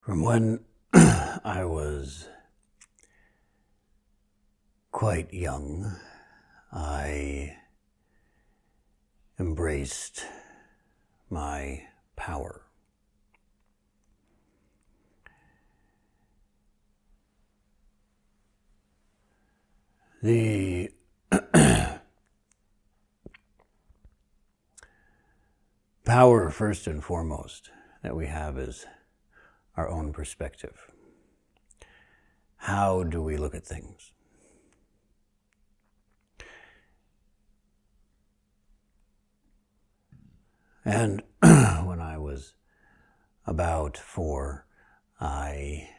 From when I was quite young, I embraced my power. The power, first and foremost, that we have is our own perspective. How do we look at things? And when I was about 4, I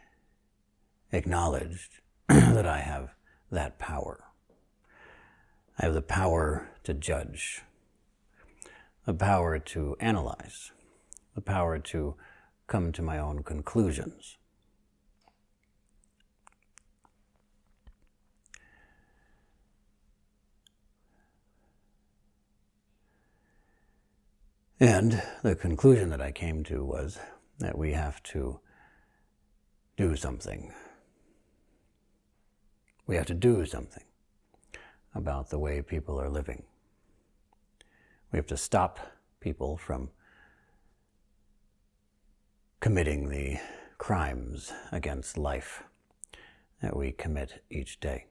acknowledged that I have that power. I have the power to judge, the power to analyze, the power to come to my own conclusions. And the conclusion that I came to was that we have to do something. We have to do something about the way people are living. We have to stop people from committing the crimes against life that we commit each day.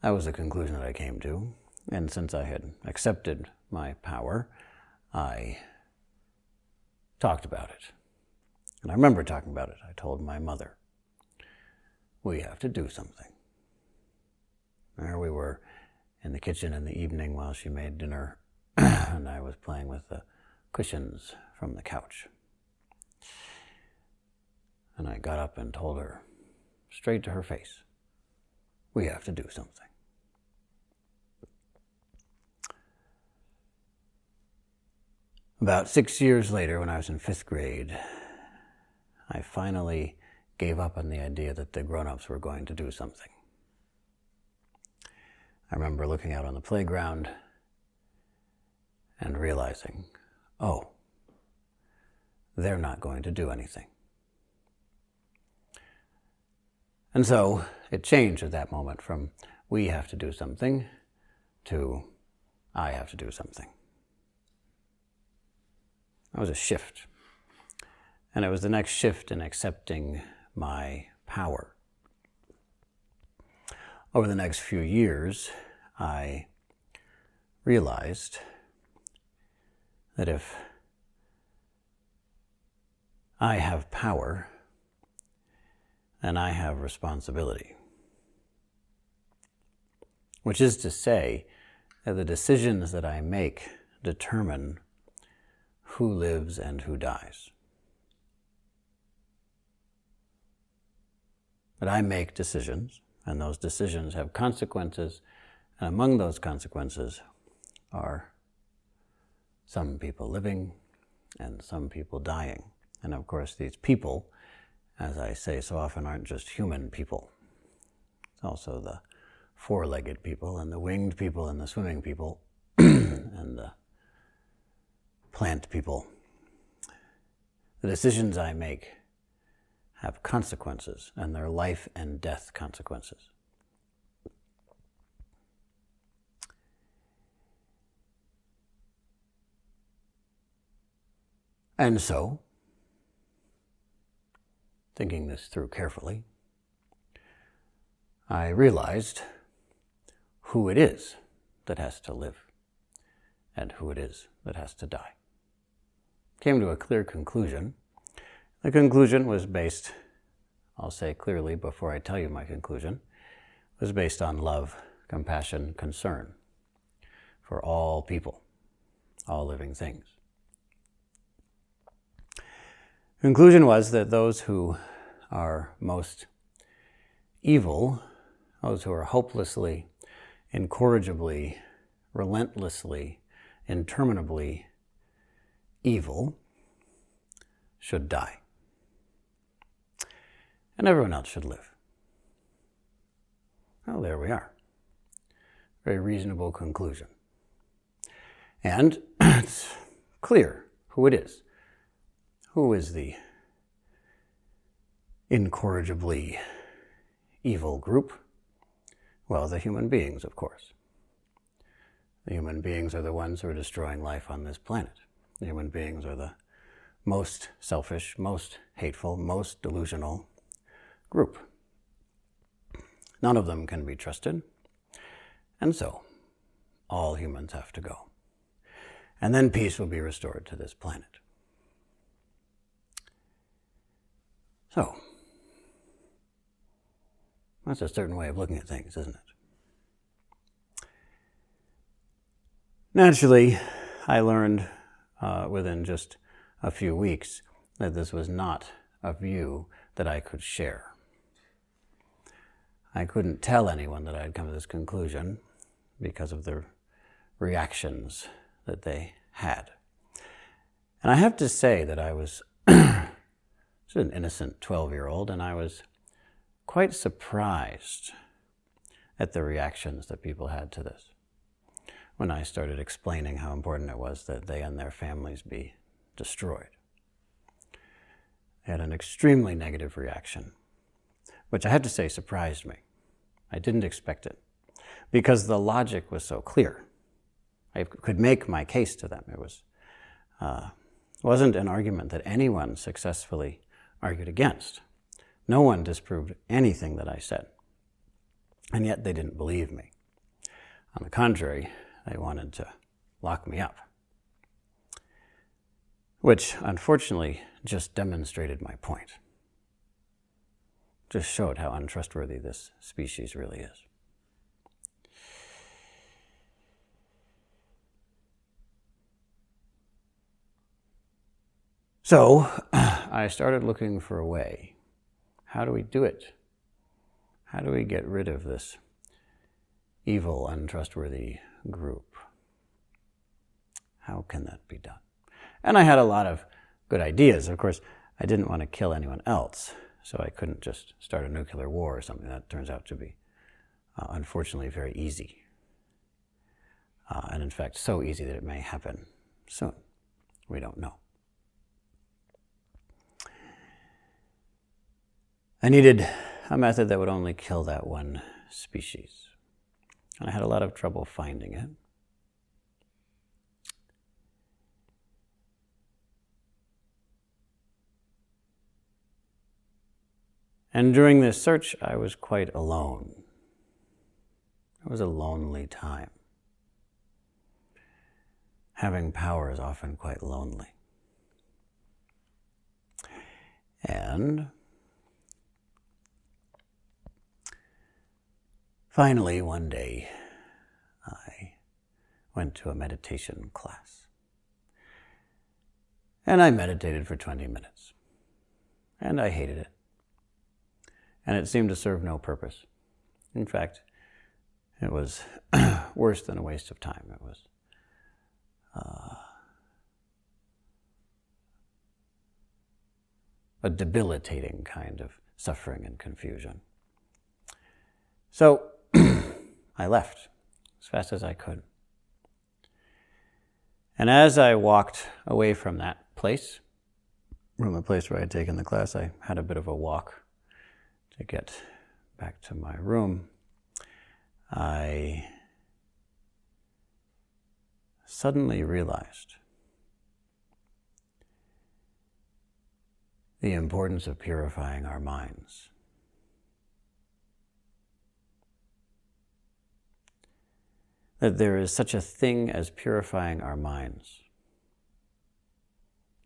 That was the conclusion that I came to, and since I had accepted my power, I talked about it. And I remember talking about it. I told my mother, we have to do something. There we were in the kitchen in the evening while she made dinner, and I was playing with the cushions from the couch. And I got up and told her, straight to her face, we have to do something. About 6 years later, when I was in 5th grade, I finally gave up on the idea that the grown-ups were going to do something. I remember looking out on the playground and realizing, oh, they're not going to do anything. And so it changed at that moment from we have to do something to I have to do something. That was a shift. And it was the next shift in accepting my power. Over the next few years, I realized that if I have power, then I have responsibility. Which is to say that the decisions that I make determine who lives and who dies. That I make decisions, and those decisions have consequences, and among those consequences are some people living and some people dying. And of course, these people, as I say so often, aren't just human people. It's also the 4-legged people and the winged people and the swimming people and the plant people. The decisions I make have consequences, and they're life and death consequences. And so, thinking this through carefully, I realized who it is that has to live and who it is that has to die. Came to a clear conclusion. The conclusion was based, I'll say clearly before I tell you my conclusion, was based on love, compassion, concern for all people, all living things. Conclusion was that those who are most evil, those who are hopelessly, incorrigibly, relentlessly, interminably evil, should die. And everyone else should live. Well, there we are. Very reasonable conclusion. And it's clear who it is. Who is the incorrigibly evil group? Well, the human beings, of course. The human beings are the ones who are destroying life on this planet. The human beings are the most selfish, most hateful, most delusional group. None of them can be trusted, and so all humans have to go. And then peace will be restored to this planet. So, that's a certain way of looking at things, isn't it? Naturally, I learned within just a few weeks that this was not a view that I could share. I couldn't tell anyone that I had come to this conclusion because of the reactions that they had. And I have to say that I was just an innocent 12-year-old, and I was quite surprised at the reactions that people had to this when I started explaining how important it was that they and their families be destroyed. They had an extremely negative reaction, which I have to say surprised me. I didn't expect it, because the logic was so clear. I could make my case to them. It wasn't an argument that anyone successfully argued against. No one disproved anything that I said, and yet they didn't believe me. On the contrary, they wanted to lock me up, which unfortunately just demonstrated my point. Just showed how untrustworthy this species really is. So I started looking for a way. How do we do it? How do we get rid of this evil, untrustworthy group? How can that be done? And I had a lot of good ideas. Of course, I didn't want to kill anyone else, so I couldn't just start a nuclear war or something. That turns out to be, unfortunately, very easy. And in fact, so easy that it may happen soon. We don't know. I needed a method that would only kill that one species. And I had a lot of trouble finding it. And during this search, I was quite alone. It was a lonely time. Having power is often quite lonely. And finally, one day, I went to a meditation class. And I meditated for 20 minutes. And I hated it. And it seemed to serve no purpose. In fact, it was worse than a waste of time. It was a debilitating kind of suffering and confusion. So I left as fast as I could. And as I walked away from that place, from the place where I had taken the class, I had a bit of a walk to get back to my room. I suddenly realized the importance of purifying our minds. That there is such a thing as purifying our minds.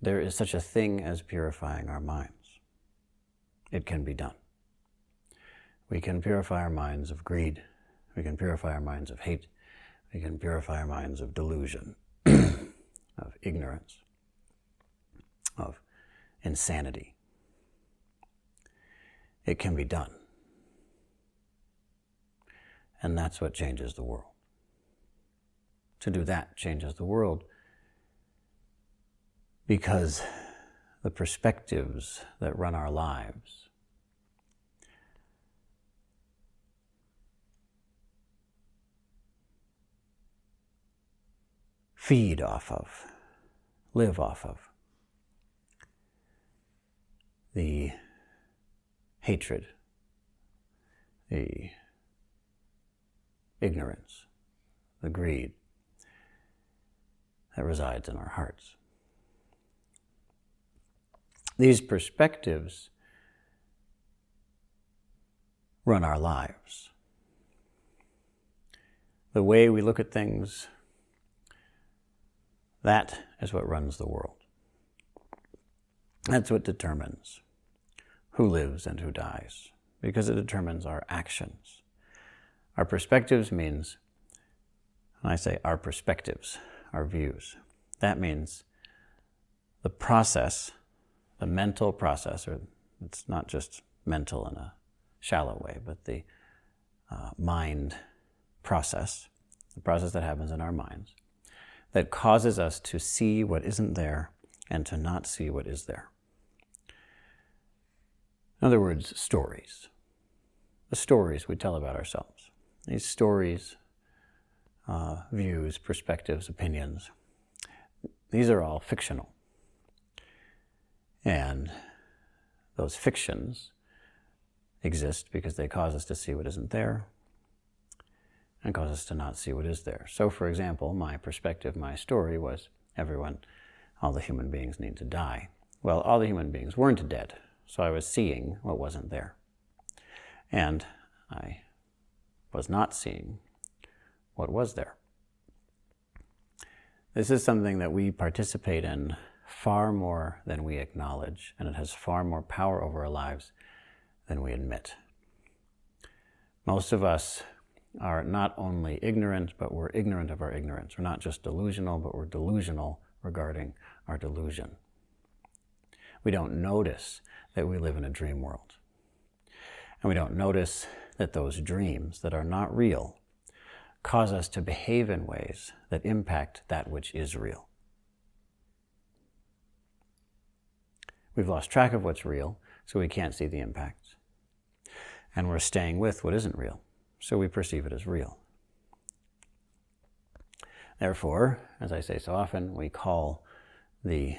There is such a thing as purifying our minds. It can be done. We can purify our minds of greed. We can purify our minds of hate. We can purify our minds of delusion, of ignorance, of insanity. It can be done. And that's what changes the world. To do that changes the world because the perspectives that run our lives feed off of, live off of the hatred, the ignorance, the greed that resides in our hearts. These perspectives run our lives. The way we look at things, that is what runs the world. That's what determines who lives and who dies, because it determines our actions. Our perspectives means, when I say our perspectives, our views, that means the process, the mental process, or it's not just mental in a shallow way, but the mind process, the process that happens in our minds, that causes us to see what isn't there and to not see what is there. In other words, stories. The stories we tell about ourselves. These stories, views, perspectives, opinions, these are all fictional. And those fictions exist because they cause us to see what isn't there and cause us to not see what is there. So, for example, my perspective, my story was all the human beings need to die. Well, all the human beings weren't dead, so I was seeing what wasn't there. And I was not seeing what was there. This is something that we participate in far more than we acknowledge, and it has far more power over our lives than we admit. Most of us are not only ignorant, but we're ignorant of our ignorance. We're not just delusional, but we're delusional regarding our delusion. We don't notice that we live in a dream world. And we don't notice that those dreams that are not real cause us to behave in ways that impact that which is real. We've lost track of what's real, so we can't see the impacts. And we're staying with what isn't real, so we perceive it as real. Therefore, as I say so often, we call the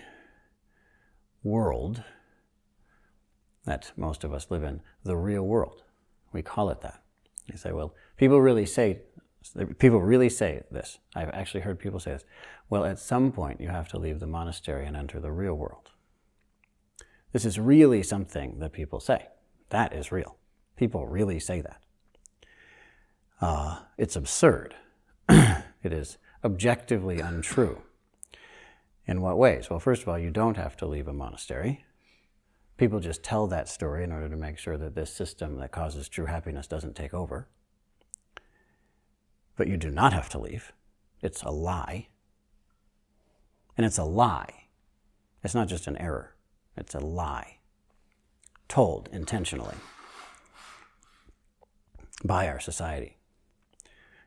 world that most of us live in the real world. We call it that. You say, well, people really say this. I've actually heard people say this. Well, at some point you have to leave the monastery and enter the real world. This is really something that people say. That is real. People really say that. It's absurd. It is objectively untrue. In what ways? Well, first of all, you don't have to leave a monastery. People just tell that story in order to make sure that this system that causes true happiness doesn't take over. But you do not have to leave. It's a lie. And it's a lie. It's not just an error. It's a lie. Told intentionally by our society.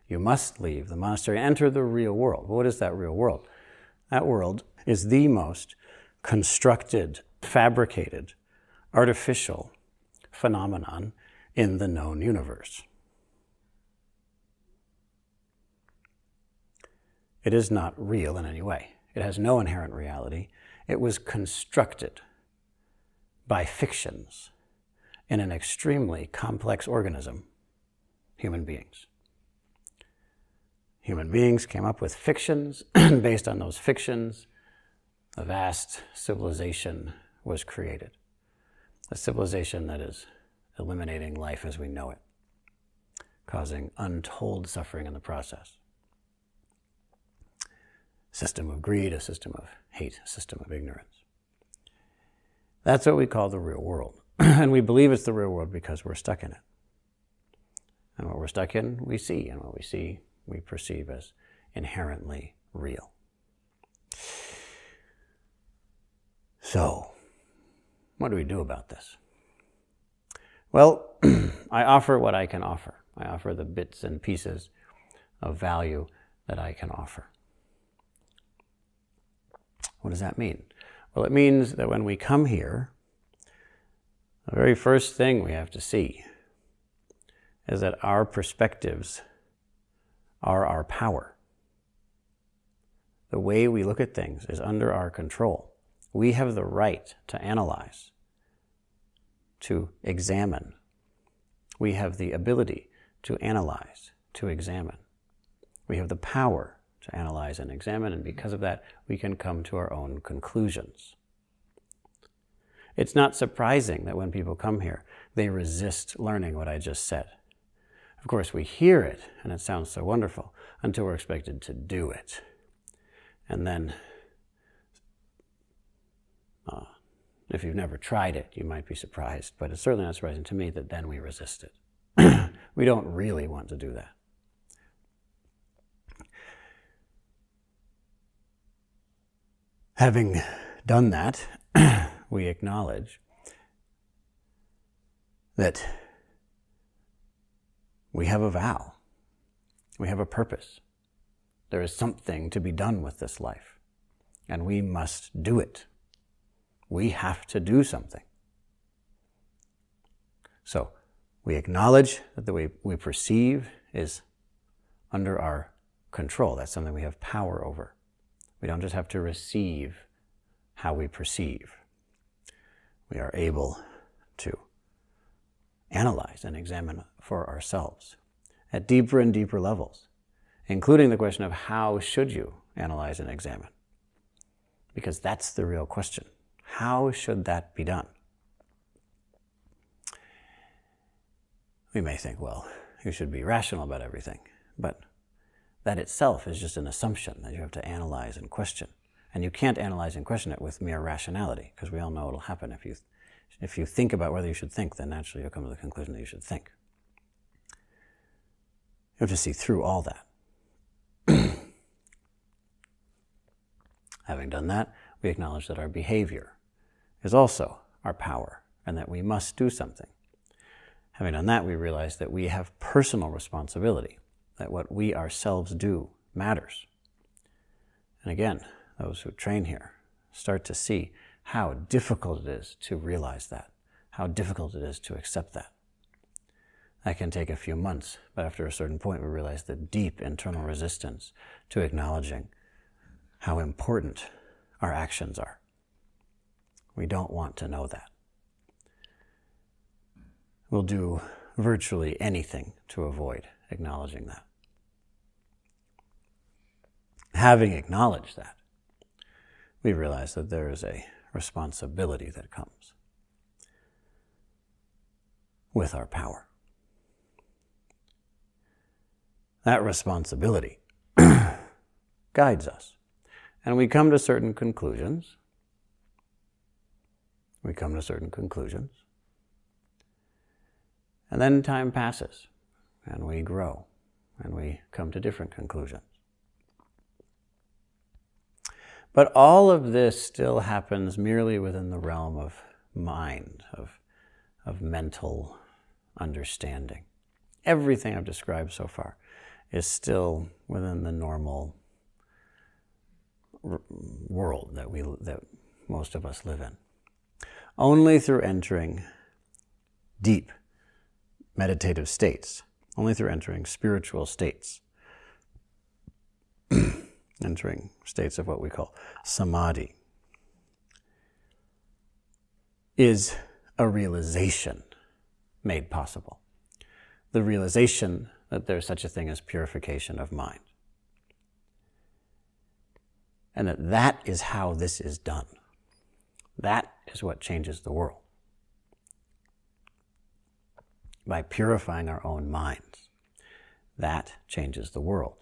You must leave the monastery and enter the real world. What is that real world? That world is the most constructed, fabricated, artificial phenomenon in the known universe. It is not real in any way. It has no inherent reality. It was constructed by fictions in an extremely complex organism, human beings. Human beings came up with fictions, and based on those fictions, a vast civilization was created. A civilization that is eliminating life as we know it, causing untold suffering in the process. System of greed, a system of hate, a system of ignorance. That's what we call the real world. And we believe it's the real world because we're stuck in it. And what we're stuck in, we see. And what we see, we perceive as inherently real. So, what do we do about this? Well, I offer what I can offer. I offer the bits and pieces of value that I can offer. What does that mean? Well, it means that when we come here, the very first thing we have to see is that our perspectives are our power. The way we look at things is under our control. We have the right to analyze to examine. We have the ability to analyze, to examine. We have the power to analyze and examine, and because of that, we can come to our own conclusions. It's not surprising that when people come here, they resist learning what I just said. Of course, we hear it, and it sounds so wonderful, until we're expected to do it. And then, if you've never tried it, you might be surprised, but it's certainly not surprising to me that then we resist it. We don't really want to do that. Having done that, we acknowledge that we have a vow. We have a purpose. There is something to be done with this life, and we must do it. We have to do something. So we acknowledge that the way we perceive is under our control. That's something we have power over. We don't just have to receive how we perceive. We are able to analyze and examine for ourselves at deeper and deeper levels, including the question of how should you analyze and examine? Because that's the real question. How should that be done? We may think, well, you should be rational about everything, but that itself is just an assumption that you have to analyze and question. And you can't analyze and question it with mere rationality, because we all know it'll happen. If you think about whether you should think, then naturally you'll come to the conclusion that you should think. You have to see through all that. Having done that, we acknowledge that our behavior is also our power, and that we must do something. Having done that, we realize that we have personal responsibility, that what we ourselves do matters. And again, those who train here start to see how difficult it is to realize that, how difficult it is to accept that. That can take a few months, but after a certain point, we realize the deep internal resistance to acknowledging how important our actions are. We don't want to know that. We'll do virtually anything to avoid acknowledging that. Having acknowledged that, we realize that there is a responsibility that comes with our power. That responsibility guides us. And we come to certain conclusions. And then time passes, and we grow, and we come to different conclusions. But all of this still happens merely within the realm of mind, of mental understanding. Everything I've described so far is still within the normal world that most of us live in. Only through entering deep meditative states, only through entering spiritual states, entering states of what we call samadhi, is a realization made possible. The realization that there's such a thing as purification of mind. And that is how this is done. That is what changes the world. By purifying our own minds, that changes the world.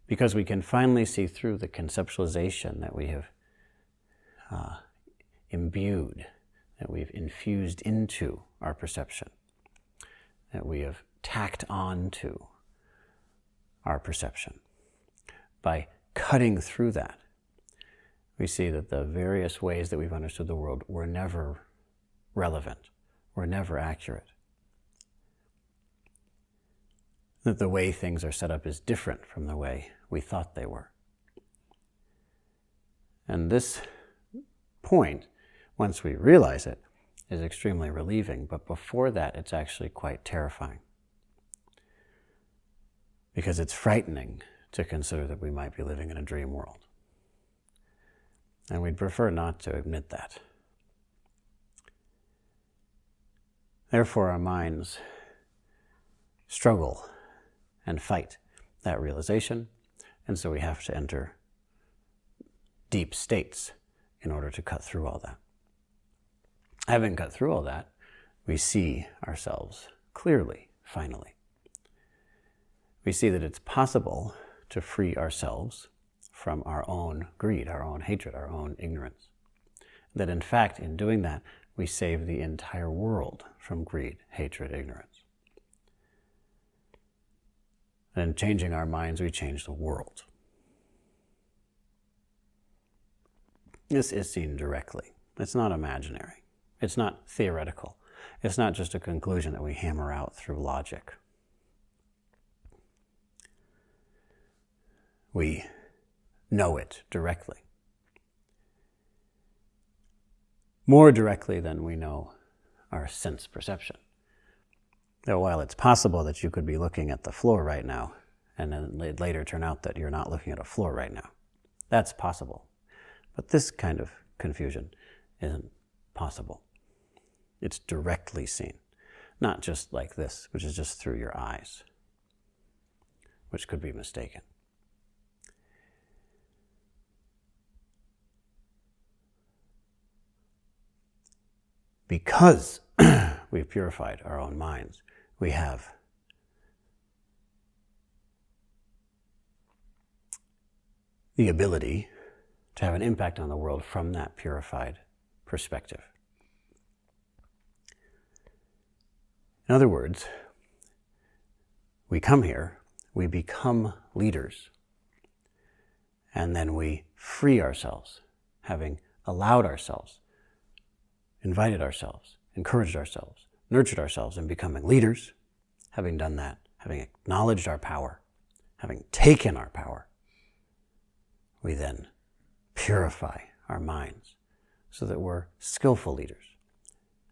Because we can finally see through the conceptualization that we have imbued, that we've infused into our perception, that we have tacked on to our perception. By cutting through that, we see that the various ways that we've understood the world were never relevant, were never accurate. That the way things are set up is different from the way we thought they were. And this point, once we realize it, is extremely relieving, but before that, it's actually quite terrifying. Because it's frightening to consider that we might be living in a dream world. And we'd prefer not to admit that. Therefore, our minds struggle and fight that realization, and so we have to enter deep states in order to cut through all that. Having cut through all that, we see ourselves clearly, finally. We see that it's possible to free ourselves from our own greed, our own hatred, our own ignorance. That in fact, in doing that, we save the entire world from greed, hatred, ignorance. And in changing our minds, we change the world. This is seen directly. It's not imaginary. It's not theoretical. It's not just a conclusion that we hammer out through logic. We know it directly. More directly than we know our sense perception. Though while it's possible that you could be looking at the floor right now, and then it later turn out that you're not looking at a floor right now. That's possible. But this kind of confusion isn't possible. It's directly seen. Not just like this, which is just through your eyes, which could be mistaken. Because we've purified our own minds, we have the ability to have an impact on the world from that purified perspective. In other words, we come here, we become leaders, and then we free ourselves, having allowed ourselves, invited ourselves, encouraged ourselves, nurtured ourselves in becoming leaders. Having done that, having acknowledged our power, having taken our power, we then purify our minds so that we're skillful leaders,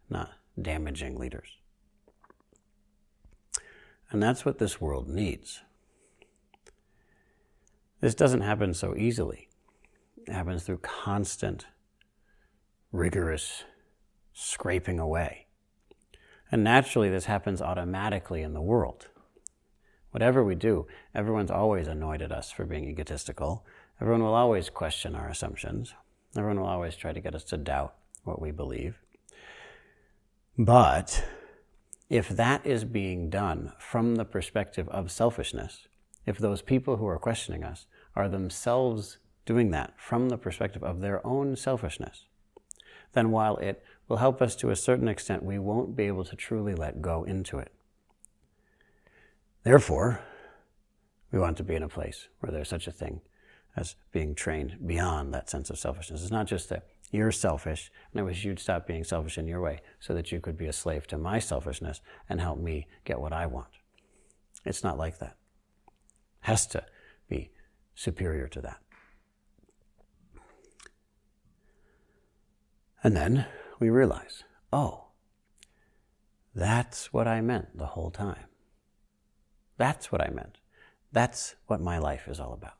not damaging leaders. And that's what this world needs. This doesn't happen so easily. It happens through constant, rigorous scraping away. And naturally, this happens automatically in the world. Whatever we do, everyone's always annoyed at us for being egotistical. Everyone will always question our assumptions. Everyone will always try to get us to doubt what we believe. But if that is being done from the perspective of selfishness, if those people who are questioning us are themselves doing that from the perspective of their own selfishness, then while it will help us to a certain extent, we won't be able to truly let go into it. Therefore, we want to be in a place where there's such a thing as being trained beyond that sense of selfishness. It's not just that you're selfish, and I wish you'd stop being selfish in your way so that you could be a slave to my selfishness and help me get what I want. It's not like that. It has to be superior to that. And then we realize, oh, that's what I meant the whole time. That's what I meant. That's what my life is all about.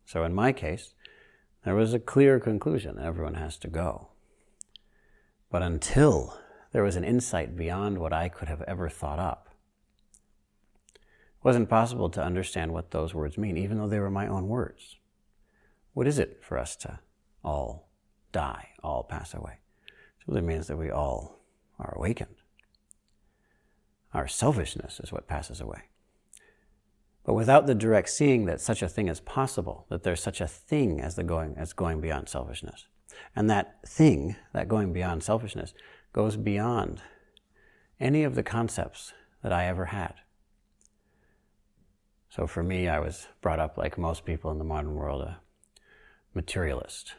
So in my case, there was a clear conclusion that everyone has to go. But until there was an insight beyond what I could have ever thought up, it wasn't possible to understand what those words mean, even though they were my own words. What is it for us to all die, all pass away? It really means that we all are awakened. Our selfishness is what passes away. But without the direct seeing that such a thing is possible, that there's such a thing as going beyond selfishness. And that thing, that going beyond selfishness, goes beyond any of the concepts that I ever had. So for me, I was brought up like most people in the modern world, a materialist.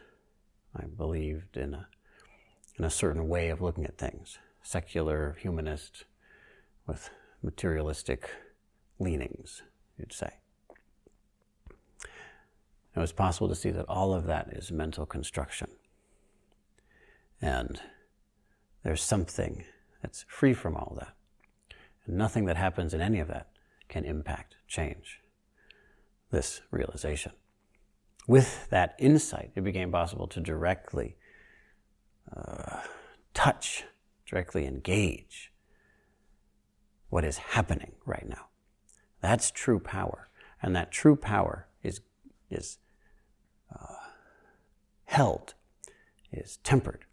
I believed in a certain way of looking at things, secular, humanist, with materialistic leanings, you'd say. It was possible to see that all of that is mental construction. And there's something that's free from all that. And nothing that happens in any of that can impact, change this realization. With that insight, it became possible to directly touch, directly engage what is happening right now. That's true power. And that true power is held, is tempered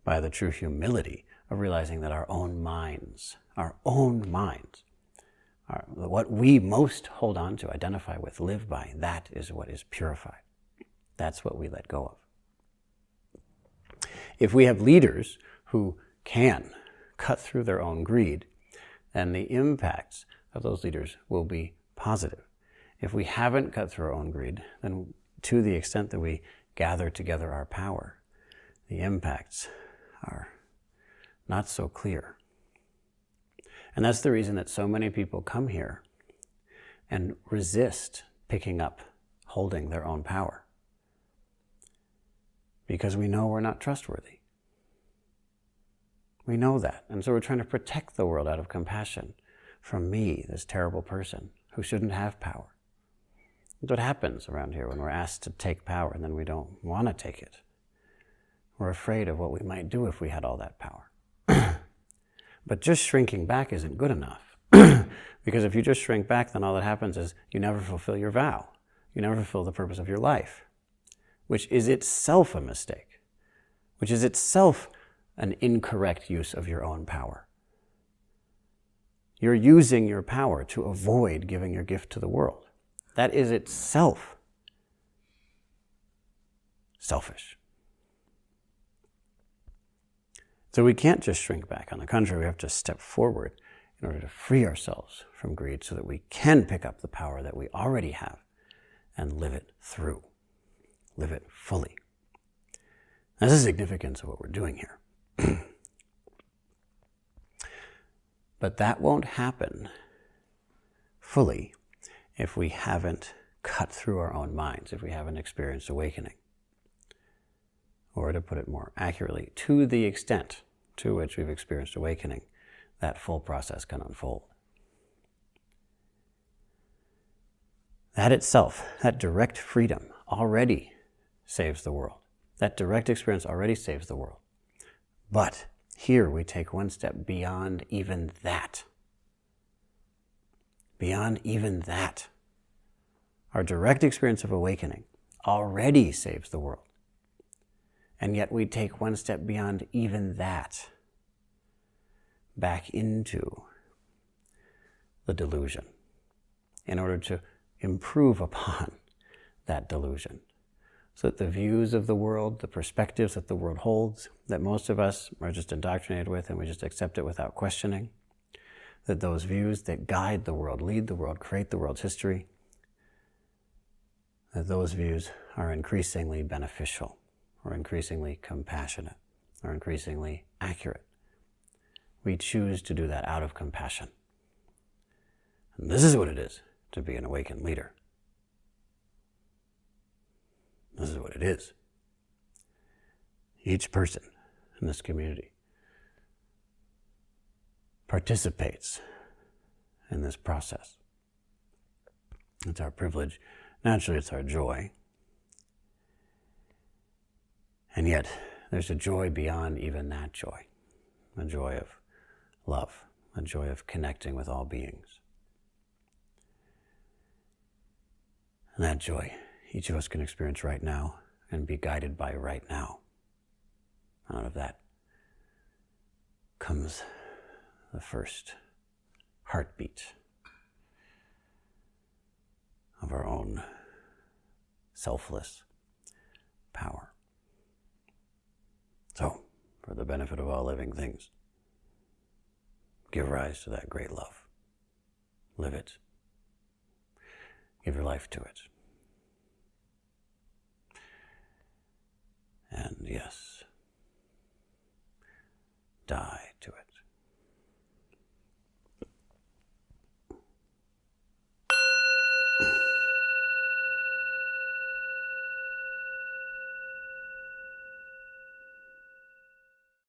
by the true humility of realizing that our own minds, what we most hold on to, identify with, live by, that is what is purified. That's what we let go of. If we have leaders who can cut through their own greed, then the impacts of those leaders will be positive. If we haven't cut through our own greed, then to the extent that we gather together our power, the impacts are not so clear. And that's the reason that so many people come here and resist picking up, holding their own power. Because we know we're not trustworthy. We know that. And so we're trying to protect the world out of compassion from me, this terrible person who shouldn't have power. That's what happens around here when we're asked to take power and then we don't want to take it. We're afraid of what we might do if we had all that power. But just shrinking back isn't good enough. Because if you just shrink back, then all that happens is you never fulfill your vow. You never fulfill the purpose of your life, which is itself a mistake, which is itself an incorrect use of your own power. You're using your power to avoid giving your gift to the world. That is itself selfish. So we can't just shrink back. On the contrary, we have to step forward in order to free ourselves from greed so that we can pick up the power that we already have and live it through, live it fully. That's the significance of what we're doing here. But that won't happen fully if we haven't cut through our own minds, if we haven't experienced awakening. Or to put it more accurately, to the extent to which we've experienced awakening, that full process can unfold. That itself, that direct freedom, already saves the world. That direct experience already saves the world. But here we take one step beyond even that. Beyond even that. Our direct experience of awakening already saves the world. And yet we take one step beyond even that, back into the delusion, in order to improve upon that delusion. So that the views of the world, the perspectives that the world holds, that most of us are just indoctrinated with and we just accept it without questioning, that those views that guide the world, lead the world, create the world's history, that those views are increasingly beneficial, or increasingly compassionate, or increasingly accurate. We choose to do that out of compassion. And this is what it is to be an awakened leader. This is what it is. Each person in this community participates in this process. It's our privilege. Naturally, it's our joy. And yet, there's a joy beyond even that joy. A joy of love, a joy of connecting with all beings. And that joy, each of us can experience right now and be guided by right now. Out of that comes the first heartbeat of our own selfless power. So, for the benefit of all living things, give rise to that great love. Live it. Give your life to it. And yes,